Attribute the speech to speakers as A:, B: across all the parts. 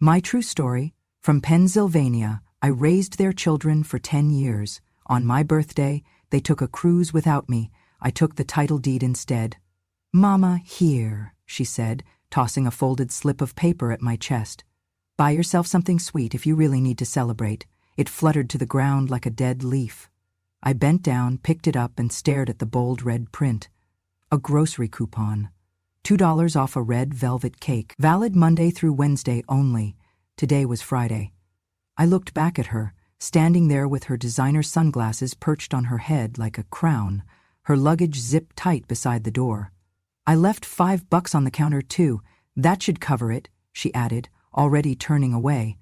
A: My true story, from Pennsylvania. I raised their children for 10 years. On my birthday, they took a cruise without me. I took the title deed instead. "Mama, here," she said, tossing a folded slip of paper at my chest. "Buy yourself something sweet if you really need to celebrate." It fluttered to the ground like a dead leaf. I bent down, picked it up, and stared at the bold red print. A grocery coupon. $2 off a red velvet cake. Valid Monday through Wednesday only. Today was Friday. I looked back at her, standing there with her designer sunglasses perched on her head like a crown, her luggage zipped tight beside the door. "I left $5 on the counter too. That should cover it," she added, already turning away.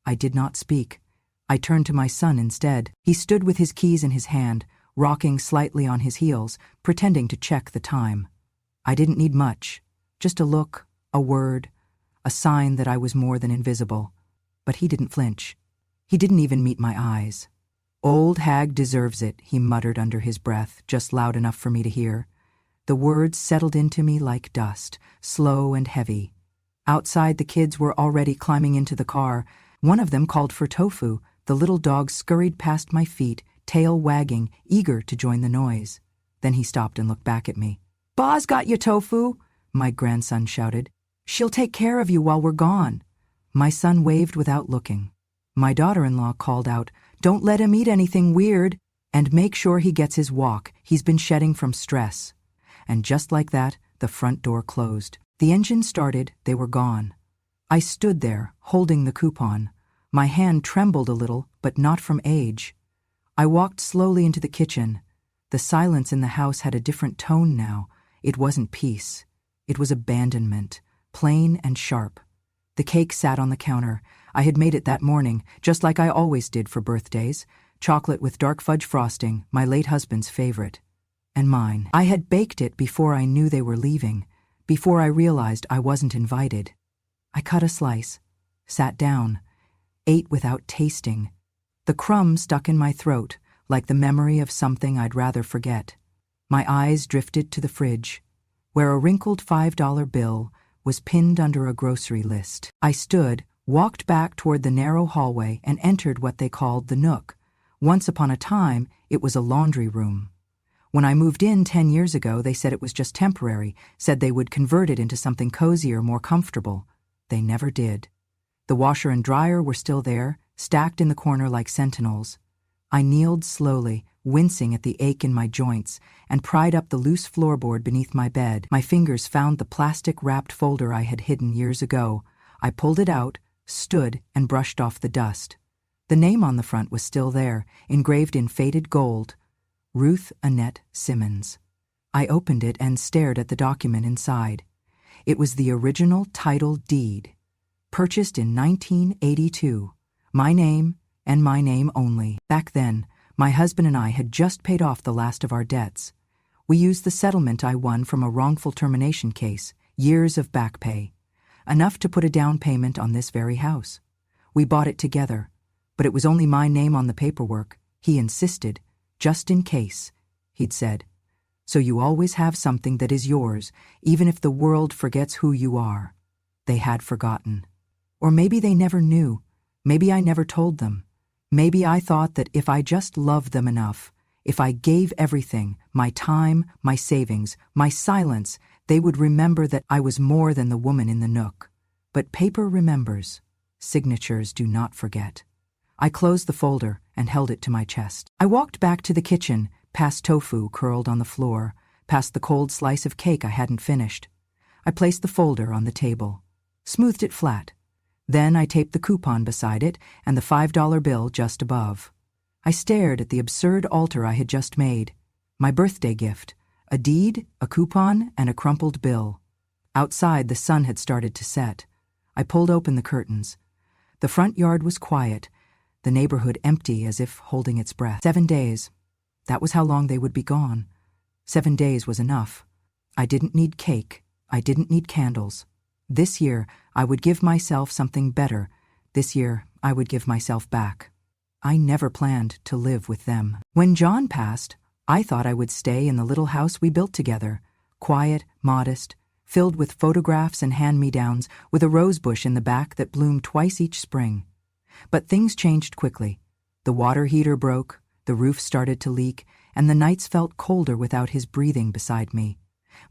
A: I did not speak. I turned to my son instead. He stood with his keys in his hand, rocking slightly on his heels, pretending to check the time. I didn't need much, just a look, a word, a sign that I was more than invisible. But he didn't flinch. He didn't even meet my eyes. "Old hag deserves it," he muttered under his breath, just loud enough for me to hear. The words settled into me like dust, slow and heavy. Outside, the kids were already climbing into the car. One of them called for Tofu. The little dog scurried past my feet, tail wagging, eager to join the noise. Then he stopped and looked back at me. "Pa's got you, Tofu," my grandson shouted. "She'll take care of you while we're gone." My son waved without looking. My daughter-in-law called out, "Don't let him eat anything weird, and make sure he gets his walk. He's been shedding from stress." And just like that, the front door closed. The engine started, they were gone. I stood there, holding the coupon. My hand trembled a little, but not from age. I walked slowly into the kitchen. The silence in the house had a different tone now. It wasn't peace. It was abandonment, plain and sharp. The cake sat on the counter. I had made it that morning, just like I always did for birthdays. Chocolate with dark fudge frosting, my late husband's favorite. And mine. I had baked it before I knew they were leaving, before I realized I wasn't invited. I cut a slice, sat down, ate without tasting. The crumb stuck in my throat, like the memory of something I'd rather forget. My eyes drifted to the fridge, where a wrinkled $5 bill was pinned under a grocery list. I stood, walked back toward the narrow hallway, and entered what they called the Nook. Once upon a time, it was a laundry room. When I moved in 10 years ago, they said it was just temporary, said they would convert it into something cozier, more comfortable. They never did. The washer and dryer were still there, stacked in the corner like sentinels. I kneeled slowly, wincing at the ache in my joints, and pried up the loose floorboard beneath my bed. My fingers found the plastic-wrapped folder I had hidden years ago. I pulled it out, stood, and brushed off the dust. The name on the front was still there, engraved in faded gold. Ruth Annette Simmons. I opened it and stared at the document inside. It was the original title deed, purchased in 1982. My name, and my name only. Back then, my husband and I had just paid off the last of our debts. We used the settlement I won from a wrongful termination case, years of back pay, enough to put a down payment on this very house. We bought it together, but it was only my name on the paperwork. He insisted. "Just in case," he'd said. "So you always have something that is yours, even if the world forgets who you are." They had forgotten. Or maybe they never knew. Maybe I never told them. Maybe I thought that if I just loved them enough, if I gave everything, my time, my savings, my silence, they would remember that I was more than the woman in the Nook. But paper remembers. Signatures do not forget. I closed the folder and held it to my chest. I walked back to the kitchen, past Tofu curled on the floor, past the cold slice of cake I hadn't finished. I placed the folder on the table, smoothed it flat. Then I taped the coupon beside it and the $5 bill just above. I stared at the absurd altar I had just made. My birthday gift, a deed, a coupon, and a crumpled bill. Outside, the sun had started to set. I pulled open the curtains. The front yard was quiet, the neighborhood empty as if holding its breath. 7 days. That was how long they would be gone. 7 days was enough. I didn't need cake. I didn't need candles. This year, I would give myself something better. This year, I would give myself back. I never planned to live with them. When John passed, I thought I would stay in the little house we built together. Quiet, modest, filled with photographs and hand-me-downs, with a rosebush in the back that bloomed twice each spring. But things changed quickly. The water heater broke, the roof started to leak, and the nights felt colder without his breathing beside me.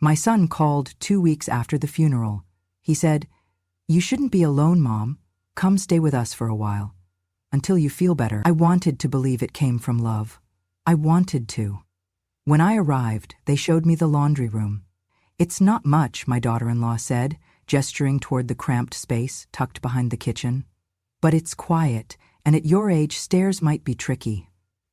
A: My son called 2 weeks after the funeral. He said, "You shouldn't be alone, Mom. Come stay with us for a while. Until you feel better." I wanted to believe it came from love. I wanted to. When I arrived, they showed me the laundry room. "It's not much," my daughter-in-law said, gesturing toward the cramped space tucked behind the kitchen. "But it's quiet, and at your age stairs might be tricky."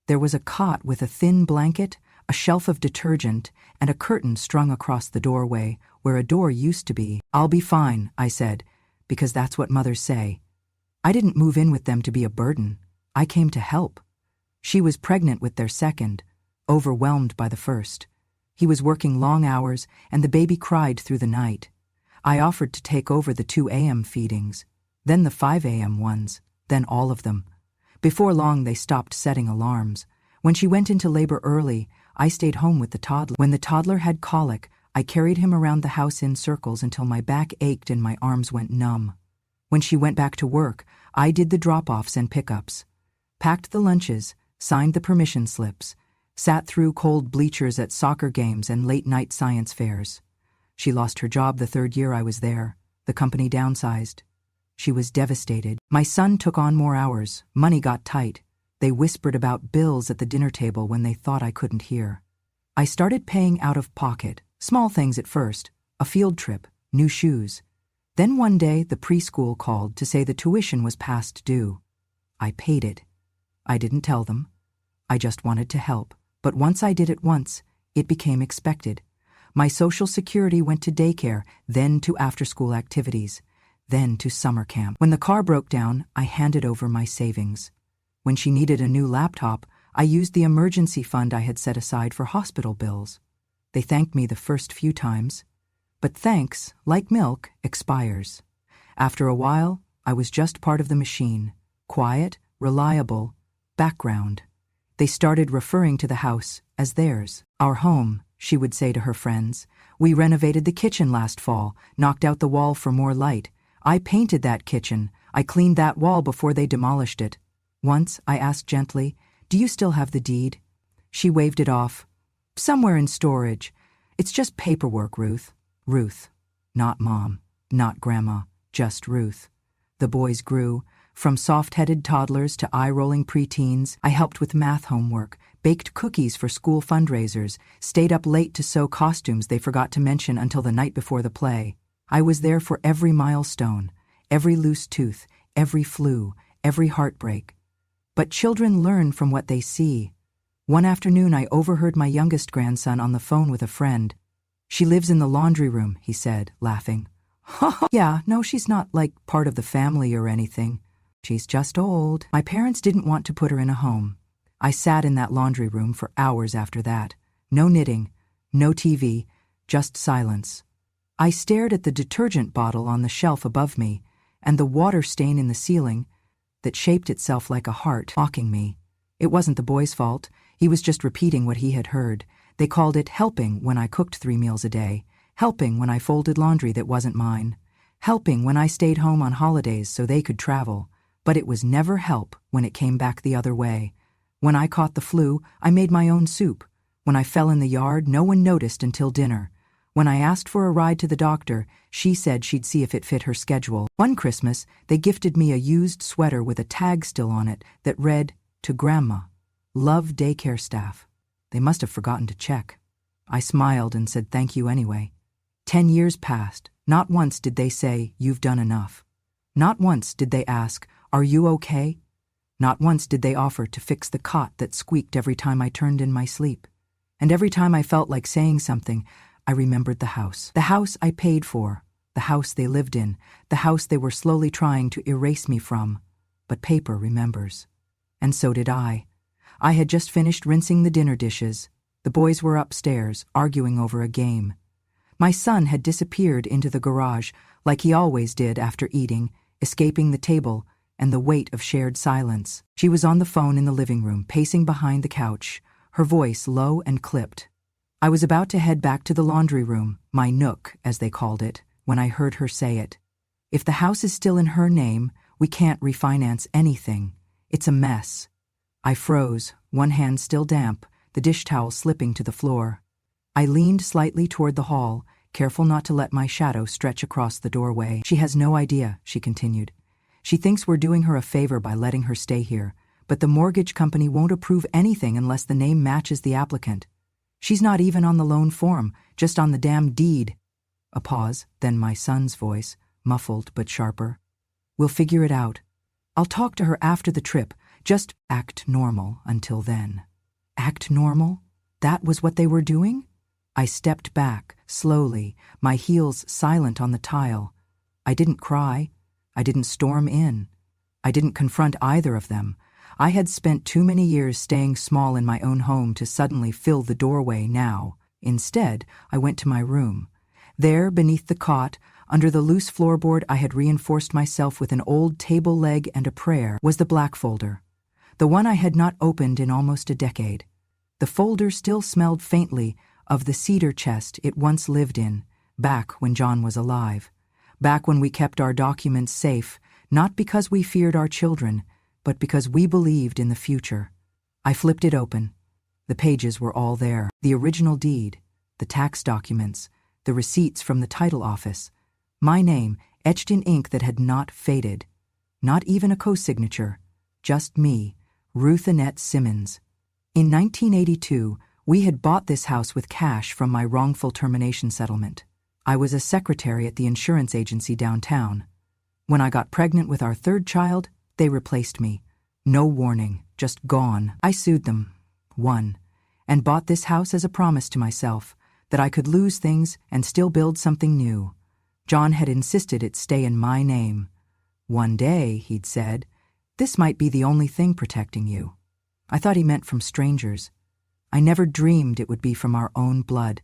A: There was a cot with a thin blanket, a shelf of detergent, and a curtain strung across the doorway where a door used to be. "I'll be fine," I said, because that's what mothers say. I didn't move in with them to be a burden. I came to help. She was pregnant with their second, overwhelmed by the first. He was working long hours, and the baby cried through the night. I offered to take over the 2 a.m. feedings, then the 5 a.m. ones, then all of them. Before long, they stopped setting alarms. When she went into labor early, I stayed home with the toddler. When the toddler had colic, I carried him around the house in circles until my back ached and my arms went numb. When she went back to work, I did the drop-offs and pickups, packed the lunches, signed the permission slips, sat through cold bleachers at soccer games and late-night science fairs. She lost her job the 3rd year I was there. The company downsized. She was devastated. My son took on more hours. Money got tight. They whispered about bills at the dinner table when they thought I couldn't hear. I started paying out of pocket, small things at first, a field trip, new shoes. Then one day the preschool called to say the tuition was past due. I paid it. I didn't tell them. I just wanted to help. But once I did it once, it became expected. My Social Security went to daycare, then to after-school activities, then to summer camp. When the car broke down, I handed over my savings. When she needed a new laptop, I used the emergency fund I had set aside for hospital bills. They thanked me the first few times. But thanks, like milk, expires. After a while, I was just part of the machine, quiet, reliable, background. They started referring to the house as theirs. "Our home," she would say to her friends. "We renovated the kitchen last fall, knocked out the wall for more light. I painted that kitchen. I cleaned that wall before they demolished it." Once, I asked gently, "Do you still have the deed?" She waved it off. "Somewhere in storage. It's just paperwork, Ruth." Ruth. Not Mom, not Grandma, just Ruth. The boys grew. From soft-headed toddlers to eye-rolling preteens, I helped with math homework, baked cookies for school fundraisers, stayed up late to sew costumes they forgot to mention until the night before the play. I was there for every milestone, every loose tooth, every flu, every heartbreak. But children learn from what they see. One afternoon, I overheard my youngest grandson on the phone with a friend. "She lives in the laundry room," he said, laughing. "Yeah, no, she's not like part of the family or anything. She's just old." My parents didn't want to put her in a home. I sat in that laundry room for hours after that. No knitting, no TV, just silence. I stared at the detergent bottle on the shelf above me and the water stain in the ceiling that shaped itself like a heart, mocking me. It wasn't the boy's fault. He was just repeating what he had heard. They called it helping when I cooked 3 meals a day, helping when I folded laundry that wasn't mine, helping when I stayed home on holidays so they could travel. But it was never help when it came back the other way. When I caught the flu, I made my own soup. When I fell in the yard, no one noticed until dinner. When I asked for a ride to the doctor, she said she'd see if it fit her schedule. One Christmas, they gifted me a used sweater with a tag still on it that read, "To Grandma. Love daycare staff." They must have forgotten to check. I smiled and said thank you anyway. 10 years passed. Not once did they say, "You've done enough." Not once did they ask, "Are you okay?" Not once did they offer to fix the cot that squeaked every time I turned in my sleep. And every time I felt like saying something, I remembered the house. The house I paid for, the house they lived in, the house they were slowly trying to erase me from. But paper remembers. And so did I. I had just finished rinsing the dinner dishes. The boys were upstairs, arguing over a game. My son had disappeared into the garage, like he always did after eating, escaping the table and the weight of shared silence. She was on the phone in the living room, pacing behind the couch, her voice low and clipped. I was about to head back to the laundry room, my nook, as they called it, when I heard her say it. If the house is still in her name, we can't refinance anything. It's a mess. I froze, one hand still damp, the dish towel slipping to the floor. I leaned slightly toward the hall, careful not to let my shadow stretch across the doorway. She has no idea, she continued. She thinks we're doing her a favor by letting her stay here, but the mortgage company won't approve anything unless the name matches the applicant. She's not even on the loan form, just on the damn deed. A pause, then my son's voice, muffled but sharper. We'll figure it out. I'll talk to her after the trip. Just act normal until then. Act normal? That was what they were doing? I stepped back, slowly, my heels silent on the tile. I didn't cry. I didn't storm in. I didn't confront either of them. I had spent too many years staying small in my own home to suddenly fill the doorway now. Instead, I went to my room. There, beneath the cot, under the loose floorboard I had reinforced myself with an old table leg and a prayer, was the black folder. The one I had not opened in almost a decade. The folder still smelled faintly of the cedar chest it once lived in, back when John was alive. Back when we kept our documents safe, not because we feared our children, but because we believed in the future. I flipped it open. The pages were all there. The original deed, the tax documents, the receipts from the title office. My name, etched in ink that had not faded. Not even a co-signature. Just me, Ruth Annette Simmons. In 1982, we had bought this house with cash from my wrongful termination settlement. I was a secretary at the insurance agency downtown. When I got pregnant with our third child, they replaced me. No warning, just gone. I sued them, won, and bought this house as a promise to myself that I could lose things and still build something new. John had insisted it stay in my name. One day, he'd said, this might be the only thing protecting you. I thought he meant from strangers. I never dreamed it would be from our own blood.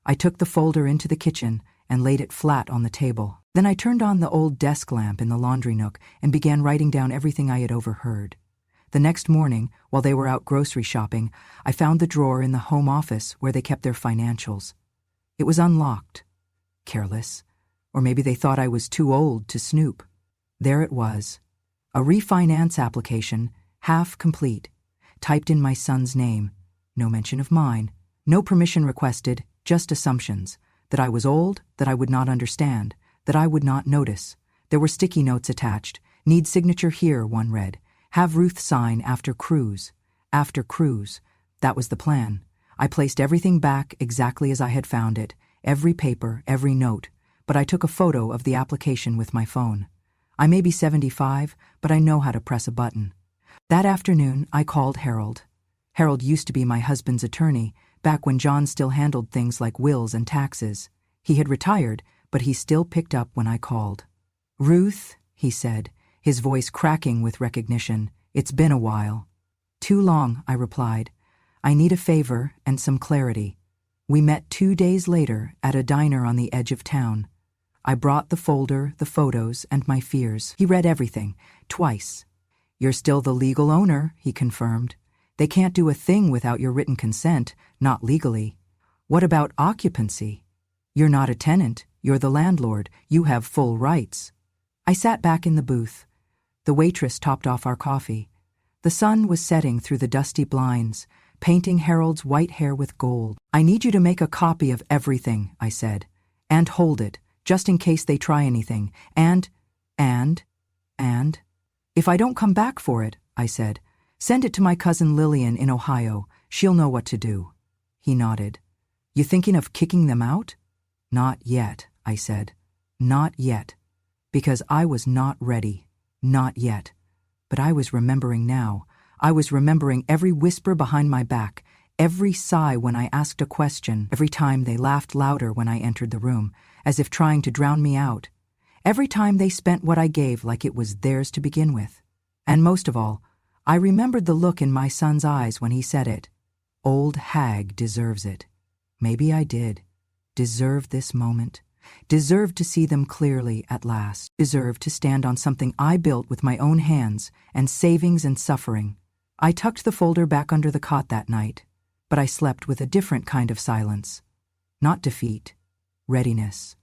A: I took the folder into the kitchen and laid it flat on the table. Then I turned on the old desk lamp in the laundry nook and began writing down everything I had overheard. The next morning, while they were out grocery shopping, I found the drawer in the home office where they kept their financials. It was unlocked. Careless. Or maybe they thought I was too old to snoop. There it was. A refinance application, half complete, typed in my son's name. No mention of mine. No permission requested, just assumptions. That I was old, that I would not understand, that I would not notice. There were sticky notes attached. Need signature here, one read. Have Ruth sign after cruise. After cruise. That was the plan. I placed everything back exactly as I had found it. Every paper, every note. But I took a photo of the application with my phone. I may be 75, but I know how to press a button. That afternoon, I called Harold. Harold used to be my husband's attorney, back when John still handled things like wills and taxes. He had retired, but he still picked up when I called. Ruth, he said, his voice cracking with recognition, it's been a while. Too long, I replied. I need a favor and some clarity. We met 2 days later at a diner on the edge of town. I brought the folder, the photos, and my fears. He read everything, twice. You're still the legal owner, he confirmed. They can't do a thing without your written consent, not legally. What about occupancy? You're not a tenant, you're the landlord, you have full rights. I sat back in the booth. The waitress topped off our coffee. The sun was setting through the dusty blinds, painting Harold's white hair with gold. I need you to make a copy of everything, I said, and hold it, just in case they try anything, and, if I don't come back for it, I said, send it to my cousin Lillian in Ohio. She'll know what to do. He nodded. You thinking of kicking them out? Not yet, I said. Not yet. Because I was not ready. Not yet. But I was remembering now. I was remembering every whisper behind my back, every sigh when I asked a question, every time they laughed louder when I entered the room, as if trying to drown me out. Every time they spent what I gave like it was theirs to begin with. And most of all, I remembered the look in my son's eyes when he said it. Old hag deserves it. Maybe I did. Deserved this moment. Deserved to see them clearly at last. Deserved to stand on something I built with my own hands and savings and suffering. I tucked the folder back under the cot that night. but I slept with a different kind of silence. Not defeat. Readiness.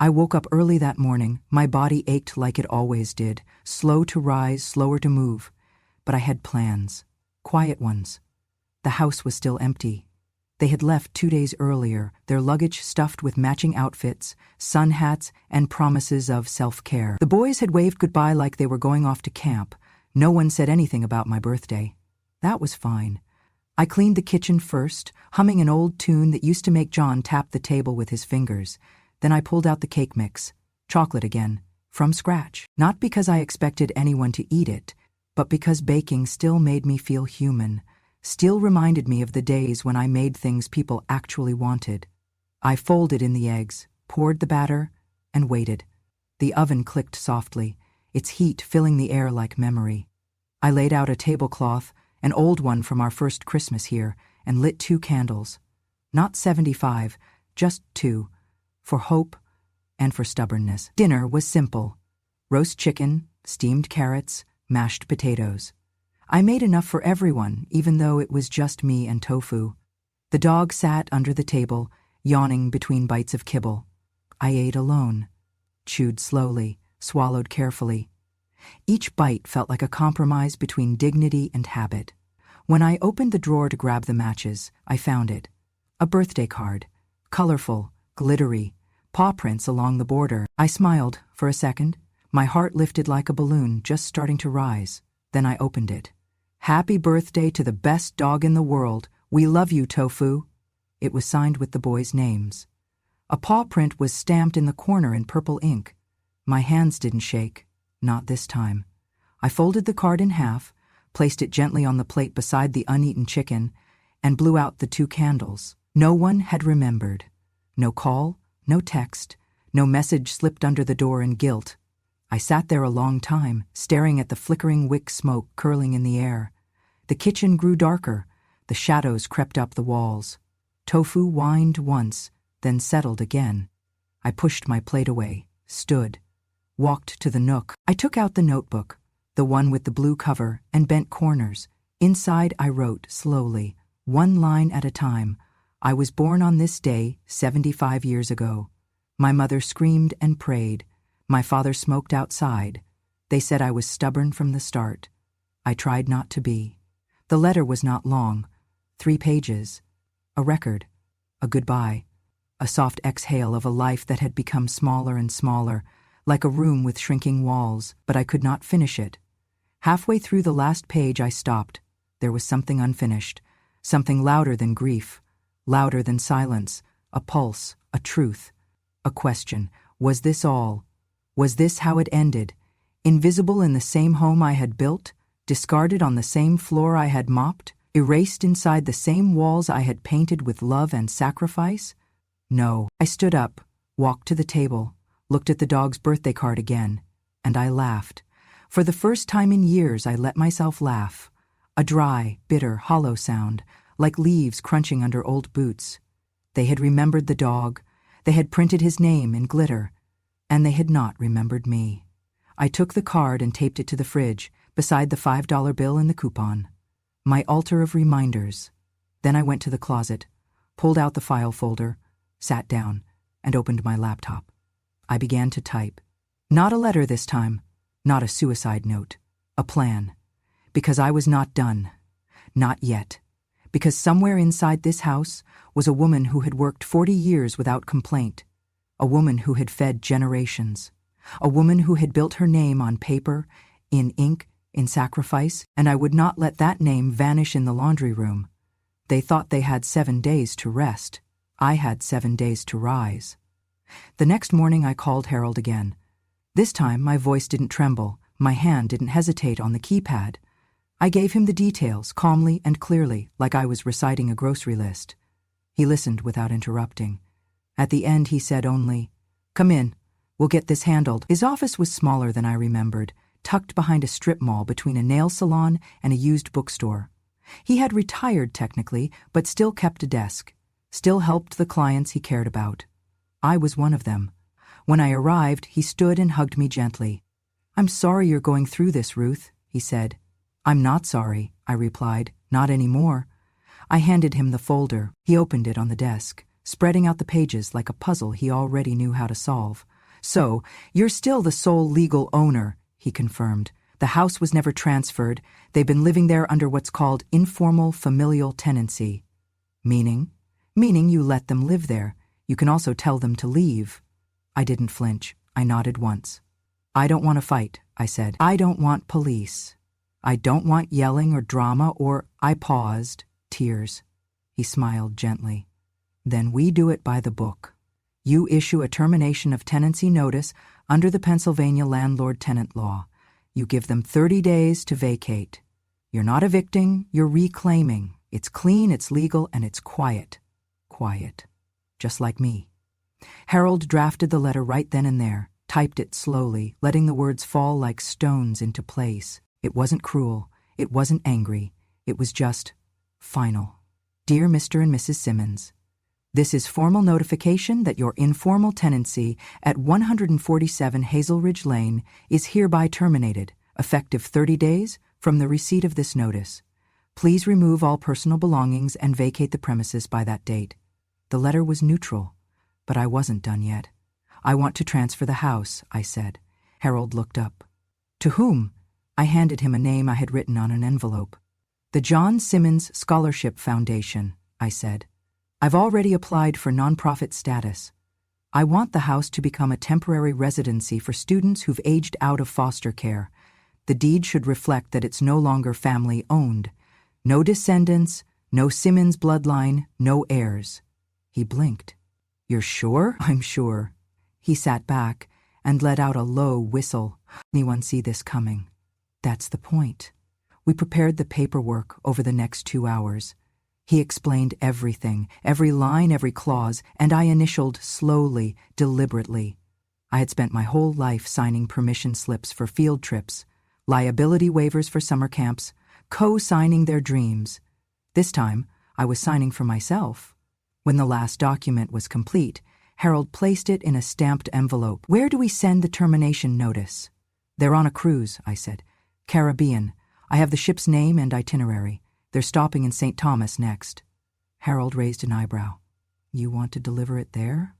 A: I woke up early that morning. My body ached like it always did, slow to rise, slower to move. But I had plans. Quiet ones. The house was still empty. They had left 2 days earlier, their luggage stuffed with matching outfits, sun hats, and promises of self-care. The boys had waved goodbye like they were going off to camp. No one said anything about my birthday. That was fine. I cleaned the kitchen first, humming an old tune that used to make John tap the table with his fingers. Then I pulled out the cake mix, chocolate again, from scratch. Not because I expected anyone to eat it, but because baking still made me feel human, still reminded me of the days when I made things people actually wanted. I folded in the eggs, poured the batter, and waited. The oven clicked softly, its heat filling the air like memory. I laid out a tablecloth, an old one from our first Christmas here, and lit 2 candles. Not 75, just 2, for hope and for stubbornness. Dinner was simple. Roast chicken, steamed carrots, mashed potatoes. I made enough for everyone, even though it was just me and tofu. The dog sat under the table, yawning between bites of kibble. I ate alone, chewed slowly, swallowed carefully. Each bite felt like a compromise between dignity and habit. When I opened the drawer to grab the matches, I found it. A birthday card. Colorful, glittery, paw prints along the border. I smiled for a second. My heart lifted like a balloon just starting to rise. Then I opened it. Happy birthday to the best dog in the world. We love you, Tofu. It was signed with the boys' names. A paw print was stamped in the corner in purple ink. My hands didn't shake. Not this time. I folded the card in half, placed it gently on the plate beside the uneaten chicken, and blew out the 2 candles. No one had remembered. No call, no text, no message slipped under the door in guilt. I sat there a long time, staring at the flickering wick smoke curling in the air. The kitchen grew darker. The shadows crept up the walls. Tofu whined once, then settled again. I pushed my plate away, stood, walked to the nook. I took out the notebook, the one with the blue cover and bent corners. Inside I wrote slowly, 1 line at a time. I was born on this day 75 years ago. My mother screamed and prayed. My father smoked outside. They said I was stubborn from the start. I tried not to be. The letter was not long. 3 pages. A record. A goodbye. A soft exhale of a life that had become smaller and smaller, like a room with shrinking walls, but I could not finish it. Halfway through the last page I stopped. There was something unfinished, something louder than grief, louder than silence, a pulse, a truth, a question. Was this all? Was this how it ended? Invisible in the same home I had built, discarded on the same floor I had mopped, erased inside the same walls I had painted with love and sacrifice? No. I stood up, walked to the table, looked at the dog's birthday card again, and I laughed. For the first time in years I let myself laugh. A dry, bitter, hollow sound, like leaves crunching under old boots. They had remembered the dog. They had printed his name in glitter. And they had not remembered me. I took the card and taped it to the fridge, beside the $5 bill and the coupon. My altar of reminders. Then I went to the closet, pulled out the file folder, sat down, and opened my laptop. I began to type. Not a letter this time, not a suicide note, a plan. Because I was not done. Not yet. Because somewhere inside this house was a woman who had worked 40 years without complaint. A woman who had fed generations. A woman who had built her name on paper, in ink, in sacrifice, and I would not let that name vanish in the laundry room. They thought they had 7 days to rest. I had 7 days to rise. The next morning I called Harold again. This time my voice didn't tremble, my hand didn't hesitate on the keypad. I gave him the details, calmly and clearly, like I was reciting a grocery list. He listened without interrupting. At the end he said only, "Come in, we'll get this handled." His office was smaller than I remembered, tucked behind a strip mall between a nail salon and a used bookstore. He had retired technically, but still kept a desk, still helped the clients he cared about. I was one of them. When I arrived, he stood and hugged me gently. "I'm sorry you're going through this, Ruth," he said. "I'm not sorry," I replied, "not anymore." I handed him the folder. He opened it on the desk, spreading out the pages like a puzzle he already knew how to solve. "So, you're still the sole legal owner," he confirmed. "The house was never transferred. They've been living there under what's called informal familial tenancy." "Meaning?" "Meaning you let them live there. You can also tell them to leave." I didn't flinch. I nodded once. "I don't want to fight," I said. "I don't want police. I don't want yelling or drama or—" I paused. Tears. He smiled gently. "Then we do it by the book. You issue a termination of tenancy notice under the Pennsylvania landlord-tenant law. You give them 30 days to vacate. You're not evicting, you're reclaiming. It's clean, it's legal, and it's quiet. Quiet. Just like me." Harold drafted the letter right then and there, typed it slowly, letting the words fall like stones into place. It wasn't cruel. It wasn't angry. It was just final. "Dear Mr. and Mrs. Simmons, this is formal notification that your informal tenancy at 147 Hazel Ridge Lane is hereby terminated, effective 30 days from the receipt of this notice. Please remove all personal belongings and vacate the premises by that date." The letter was neutral, but I wasn't done yet. "I want to transfer the house," I said. Harold looked up. "To whom?" I handed him a name I had written on an envelope. "The John Simmons Scholarship Foundation," I said. "I've already applied for nonprofit status. I want the house to become a temporary residency for students who've aged out of foster care. The deed should reflect that it's no longer family-owned. No descendants, no Simmons bloodline, no heirs." He blinked. "You're sure?" "I'm sure." He sat back and let out a low whistle. "Anyone see this coming?" "That's the point." We prepared the paperwork over the next 2 hours. He explained everything, every line, every clause, and I initialed slowly, deliberately. I had spent my whole life signing permission slips for field trips, liability waivers for summer camps, co-signing their dreams. This time, I was signing for myself. When the last document was complete, Harold placed it in a stamped envelope. "Where do we send the termination notice?" "They're on a cruise," I said. "Caribbean. I have the ship's name and itinerary. They're stopping in St. Thomas next." Harold raised an eyebrow. "You want to deliver it there?"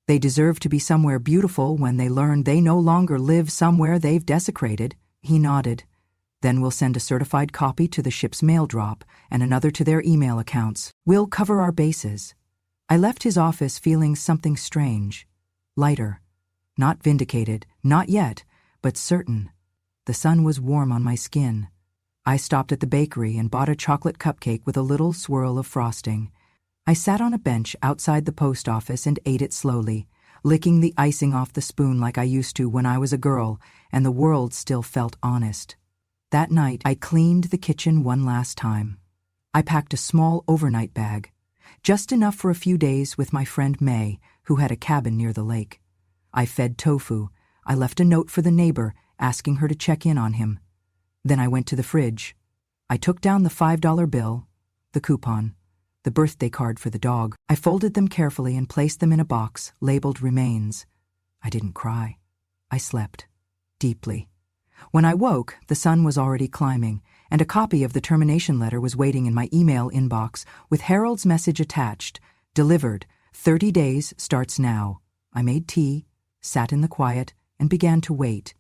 A: "They deserve to be somewhere beautiful when they learn they no longer live somewhere they've desecrated." He nodded. "Then we'll send a certified copy to the ship's mail drop and another to their email accounts. We'll cover our bases." I left his office feeling something strange. Lighter. Not vindicated, not yet, but certain. The sun was warm on my skin. I stopped at the bakery and bought a chocolate cupcake with a little swirl of frosting. I sat on a bench outside the post office and ate it slowly, licking the icing off the spoon like I used to when I was a girl and the world still felt honest. That night, I cleaned the kitchen one last time. I packed a small overnight bag, just enough for a few days with my friend May, who had a cabin near the lake. I fed Tofu. I left a note for the neighbor, asking her to check in on him. Then I went to the fridge. I took down the $5 bill, the coupon, the birthday card for the dog. I folded them carefully and placed them in a box labeled remains. I didn't cry. I slept. Deeply. When I woke, the sun was already climbing, and a copy of the termination letter was waiting in my email inbox with Harold's message attached. Delivered. 30 days starts now. I made tea, sat in the quiet, and began to wait.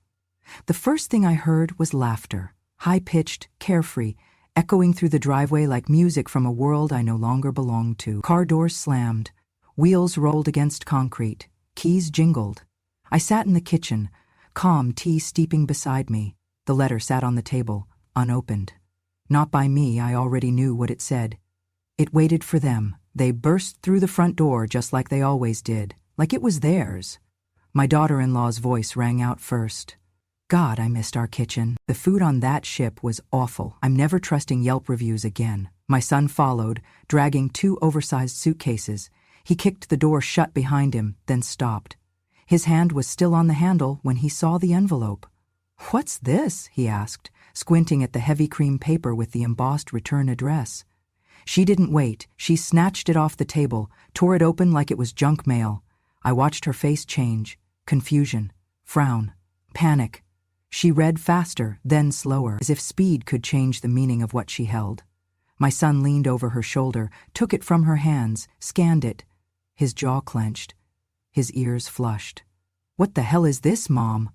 A: The first thing I heard was laughter, high-pitched, carefree, echoing through the driveway like music from a world I no longer belonged to. Car doors slammed. Wheels rolled against concrete. Keys jingled. I sat in the kitchen, calm tea steeping beside me. The letter sat on the table, unopened. Not by me, I already knew what it said. It waited for them. They burst through the front door just like they always did, like it was theirs. My daughter-in-law's voice rang out first. God, I missed our kitchen. The food on that ship was awful. I'm never trusting Yelp reviews again. My son followed, dragging 2 oversized suitcases. He kicked the door shut behind him, then stopped. His hand was still on the handle when he saw the envelope. "What's this?" he asked, squinting at the heavy cream paper with the embossed return address. She didn't wait. She snatched it off the table, tore it open like it was junk mail. I watched her face change. Confusion. Frown. Panic. She read faster, then slower, as if speed could change the meaning of what she held. My son leaned over her shoulder, took it from her hands, scanned it. His jaw clenched. His ears flushed. "What the hell is this, Mom?"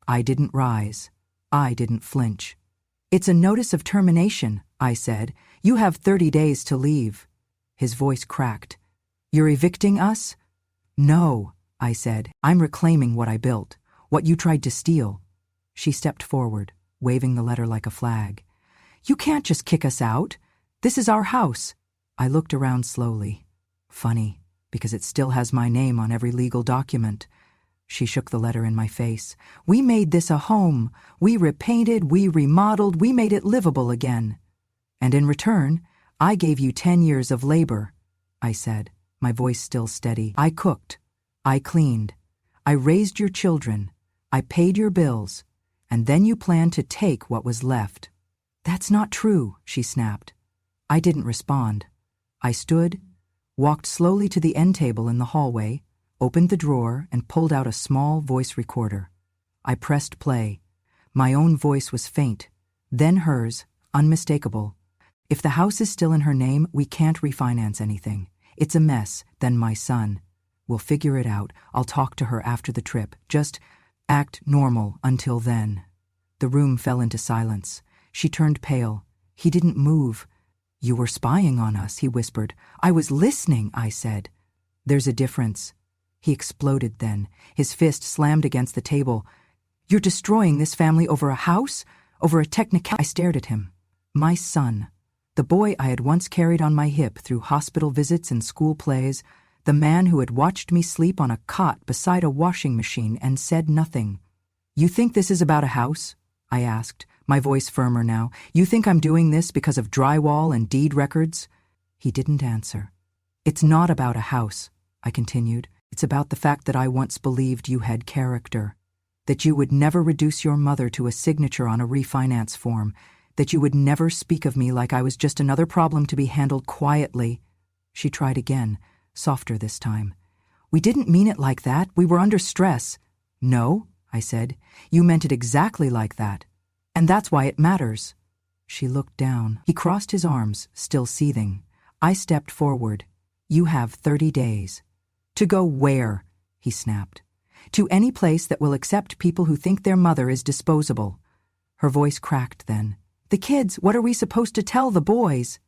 A: I didn't rise. I didn't flinch. "It's a notice of termination," I said. "You have 30 days to leave." His voice cracked. "You're evicting us?" "No," I said. "I'm reclaiming what I built, what you tried to steal." She stepped forward, waving the letter like a flag. "You can't just kick us out. This is our house." I looked around slowly. Funny, because it still has my name on every legal document. She shook the letter in my face. "We made this a home. We repainted, we remodeled, we made it livable again. And in return, I gave you 10 years of labor," I said, my voice still steady. "I cooked. I cleaned. I raised your children. I paid your bills. And then you planned to take what was left." "That's not true," she snapped. I didn't respond. I stood, walked slowly to the end table in the hallway, opened the drawer, and pulled out a small voice recorder. I pressed play. My own voice was faint, then hers, unmistakable. "If the house is still in her name, we can't refinance anything. It's a mess, then my son. We'll figure it out. I'll talk to her after the trip. Just act normal until then." The room fell into silence. She turned pale. He didn't move. "You were spying on us," he whispered. "I was listening," I said. "There's a difference." He exploded then. His fist slammed against the table. "You're destroying this family over a house? Over a technicality?" I stared at him. My son. The boy I had once carried on my hip through hospital visits and school plays. The man who had watched me sleep on a cot beside a washing machine and said nothing. "You think this is about a house?" I asked, my voice firmer now. "You think I'm doing this because of drywall and deed records?" He didn't answer. "It's not about a house," I continued. "It's about the fact that I once believed you had character, that you would never reduce your mother to a signature on a refinance form, that you would never speak of me like I was just another problem to be handled quietly." She tried again, softer this time. "We didn't mean it like that. We were under stress." "No," I said. "You meant it exactly like that. And that's why it matters." She looked down. He crossed his arms, still seething. I stepped forward. "You have 30 days. "To go where?" he snapped. "To any place that will accept people who think their mother is disposable." Her voice cracked then. "The kids, what are we supposed to tell the boys?"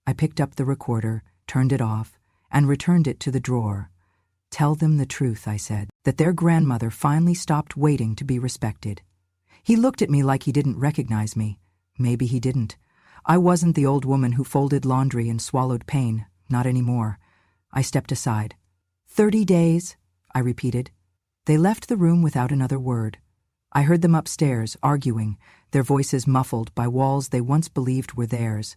A: I picked up the recorder, turned it off, and returned it to the drawer. "Tell them the truth," I said, "that their grandmother finally stopped waiting to be respected." He looked at me like he didn't recognize me. Maybe he didn't. I wasn't the old woman who folded laundry and swallowed pain. Not anymore. I stepped aside. 30 days, I repeated. They left the room without another word. I heard them upstairs, arguing, their voices muffled by walls they once believed were theirs.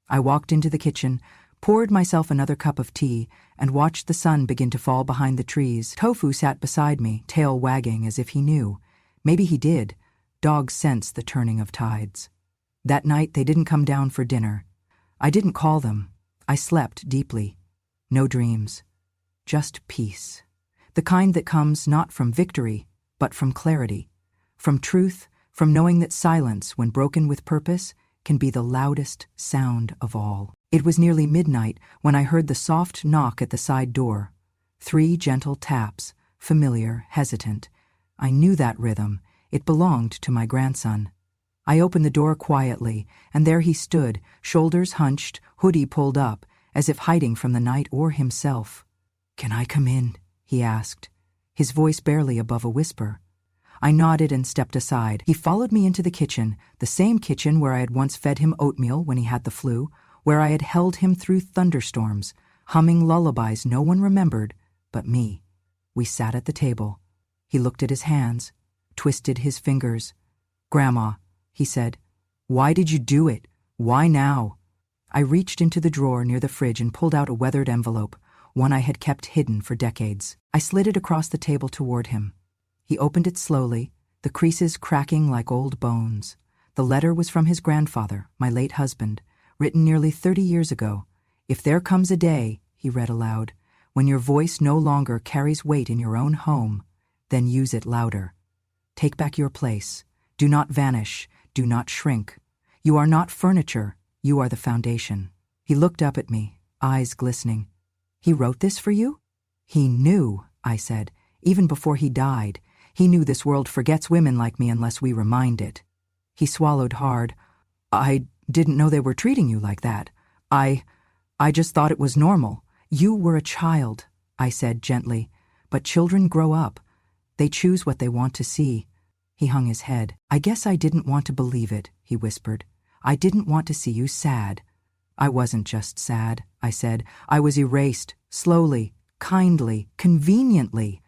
A: I walked into the kitchen, poured myself another cup of tea, and watched the sun begin to fall behind the trees. Tofu sat beside me, tail wagging as if he knew. Maybe he did. Dogs sense the turning of tides. That night they didn't come down for dinner. I didn't call them. I slept deeply. No dreams. Just peace. The kind that comes not from victory, but from clarity. From truth, from knowing that silence, when broken with purpose, can be the loudest sound of all. It was nearly midnight when I heard the soft knock at the side door. 3 gentle taps, familiar, hesitant. I knew that rhythm. It belonged to my grandson. I opened the door quietly, and there he stood, shoulders hunched, hoodie pulled up, as if hiding from the night or himself. "Can I come in?" he asked, his voice barely above a whisper. I nodded and stepped aside. He followed me into the kitchen, the same kitchen where I had once fed him oatmeal when he had the flu, where I had held him through thunderstorms, humming lullabies no one remembered but me. We sat at the table. He looked at his hands, twisted his fingers. "Grandma," he said, "why did you do it? Why now?" I reached into the drawer near the fridge and pulled out a weathered envelope, one I had kept hidden for decades. I slid it across the table toward him. He opened it slowly, the creases cracking like old bones. The letter was from his grandfather, my late husband, written nearly 30 years ago. "If there comes a day," he read aloud, "when your voice no longer carries weight in your own home, then use it louder. Take back your place. Do not vanish. Do not shrink. You are not furniture. You are the foundation. He looked up at me, eyes glistening. He wrote this for you? He knew, I said, even before he died. He knew this world forgets women like me unless we remind it. He swallowed hard. I didn't know they were treating you like that. I just thought it was normal. You were a child, I said gently, but children grow up. They choose what they want to see. He hung his head. I guess I didn't want to believe it, he whispered. I didn't want to see you sad. I wasn't just sad, I said. I was erased, slowly, kindly, conveniently.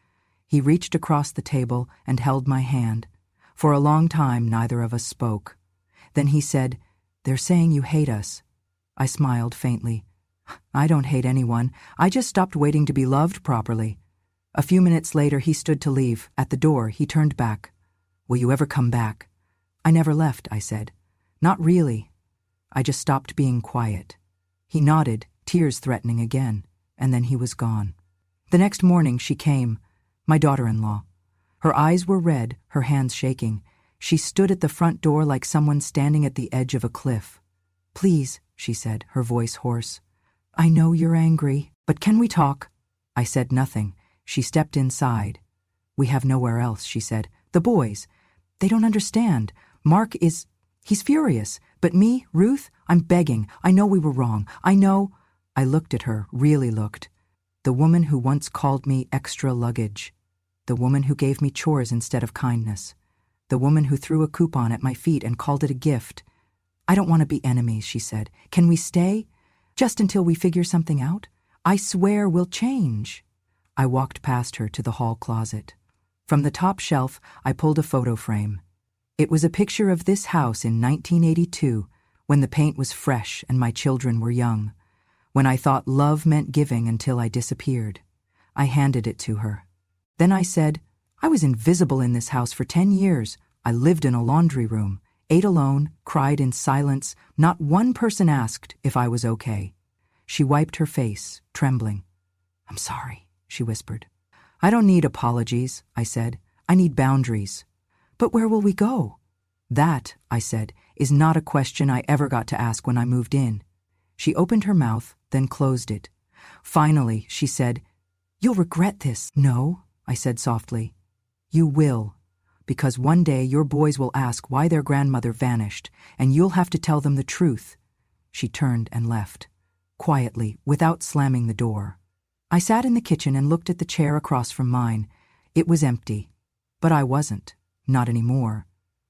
A: He reached across the table and held my hand. For a long time, neither of us spoke. Then he said, "They're saying you hate us." I smiled faintly. I don't hate anyone. I just stopped waiting to be loved properly. A few minutes later, he stood to leave. At the door, he turned back. "Will you ever come back?" "I never left," I said. "Not really. I just stopped being quiet." He nodded, tears threatening again, and then he was gone. The next morning she came, my daughter-in-law. Her eyes were red, her hands shaking. She stood at the front door like someone standing at the edge of a cliff. "Please," she said, her voice hoarse. "I know you're angry, but can we talk?" I said nothing. She stepped inside. "We have nowhere else," she said. "The boys, they don't understand. He's furious. But me, Ruth, I'm begging. I know we were wrong. I know." I looked at her, really looked. The woman who once called me extra luggage. The woman who gave me chores instead of kindness. The woman who threw a coupon at my feet and called it a gift. "I don't want to be enemies," she said. "Can we stay? Just until we figure something out? I swear we'll change." I walked past her to the hall closet. From the top shelf, I pulled a photo frame. It was a picture of this house in 1982, when the paint was fresh and my children were young, when I thought love meant giving until I disappeared. I handed it to her. Then I said, "I was invisible in this house for 10 years. I lived in a laundry room, ate alone, cried in silence. Not one person asked if I was okay." She wiped her face, trembling. "I'm sorry," she whispered. "I don't need apologies," I said. "I need boundaries." "But where will we go?" "That," I said, "is not a question I ever got to ask when I moved in." She opened her mouth, then closed it. Finally, she said, "You'll regret this." "No," I said softly. "You will, because one day your boys will ask why their grandmother vanished, and you'll have to tell them the truth." She turned and left, quietly, without slamming the door. I sat in the kitchen and looked at the chair across from mine. It was empty. But I wasn't. Not anymore.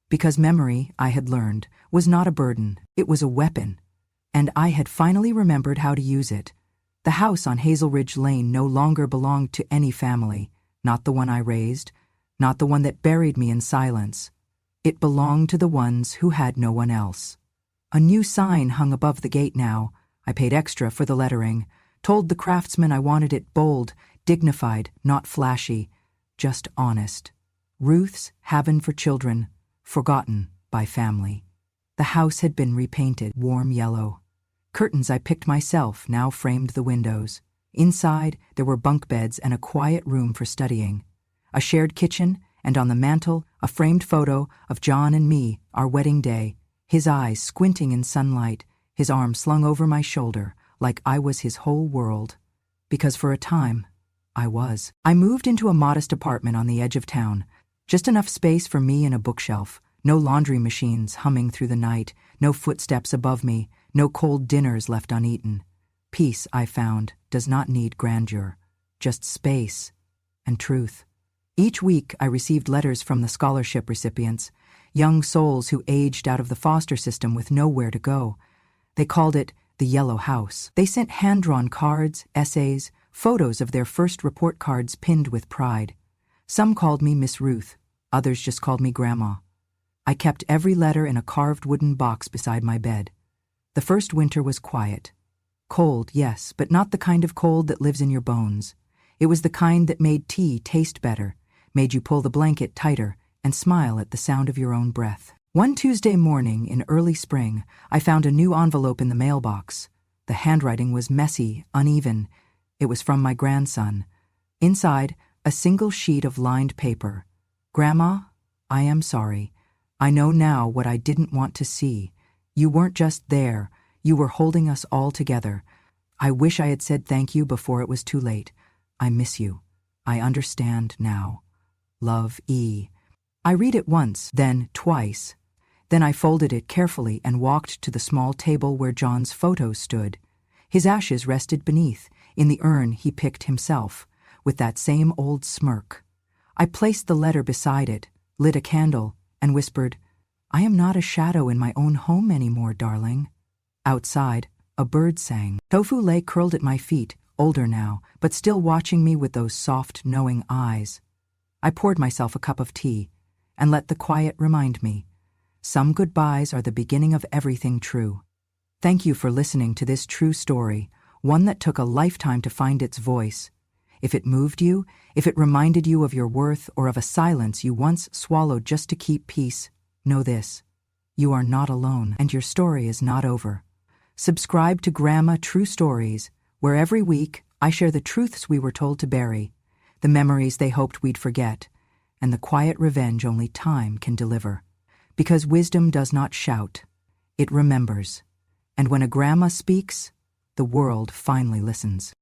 A: Because memory, I had learned, was not a burden. It was a weapon. And I had finally remembered how to use it. The house on Hazel Ridge Lane no longer belonged to any family. Not the one I raised. Not the one that buried me in silence. It belonged to the ones who had no one else. A new sign hung above the gate now. I paid extra for the lettering. Told the craftsman I wanted it bold, dignified, not flashy. Just honest. Ruth's Haven for Children, forgotten by family. The house had been repainted warm yellow. Curtains I picked myself now framed the windows. Inside, there were bunk beds and a quiet room for studying. A shared kitchen, and on the mantel, a framed photo of John and me, our wedding day, his eyes squinting in sunlight, his arm slung over my shoulder, like I was his whole world. Because for a time, I was. I moved into a modest apartment on the edge of town. Just enough space for me and a bookshelf. No laundry machines humming through the night. No footsteps above me. No cold dinners left uneaten. Peace, I found, does not need grandeur. Just space and truth. Each week I received letters from the scholarship recipients, young souls who aged out of the foster system with nowhere to go. They called it the Yellow House. They sent hand-drawn cards, essays, photos of their first report cards pinned with pride. Some called me Miss Ruth, others just called me Grandma. I kept every letter in a carved wooden box beside my bed. The first winter was quiet. Cold, yes, but not the kind of cold that lives in your bones. It was the kind that made tea taste better, made you pull the blanket tighter, and smile at the sound of your own breath. One Tuesday morning in early spring, I found a new envelope in the mailbox. The handwriting was messy, uneven. It was from my grandson. Inside, a single sheet of lined paper. "Grandma, I am sorry. I know now what I didn't want to see. You weren't just there. You were holding us all together. I wish I had said thank you before it was too late. I miss you. I understand now. Love, E. I read it once, then twice. Then I folded it carefully and walked to the small table where John's photo stood. His ashes rested beneath, in the urn he picked himself, with that same old smirk. I placed the letter beside it, lit a candle, and whispered, I am not a shadow in my own home anymore, darling. Outside, a bird sang. Tofu lay curled at my feet, older now, but still watching me with those soft, knowing eyes. I poured myself a cup of tea, and let the quiet remind me, some goodbyes are the beginning of everything true. Thank you for listening to this true story, one that took a lifetime to find its voice. If it moved you, if it reminded you of your worth or of a silence you once swallowed just to keep peace, know this: you are not alone, and your story is not over. Subscribe to Grandma True Stories, where every week I share the truths we were told to bury, the memories they hoped we'd forget, and the quiet revenge only time can deliver. Because wisdom does not shout, it remembers. And when a grandma speaks, the world finally listens.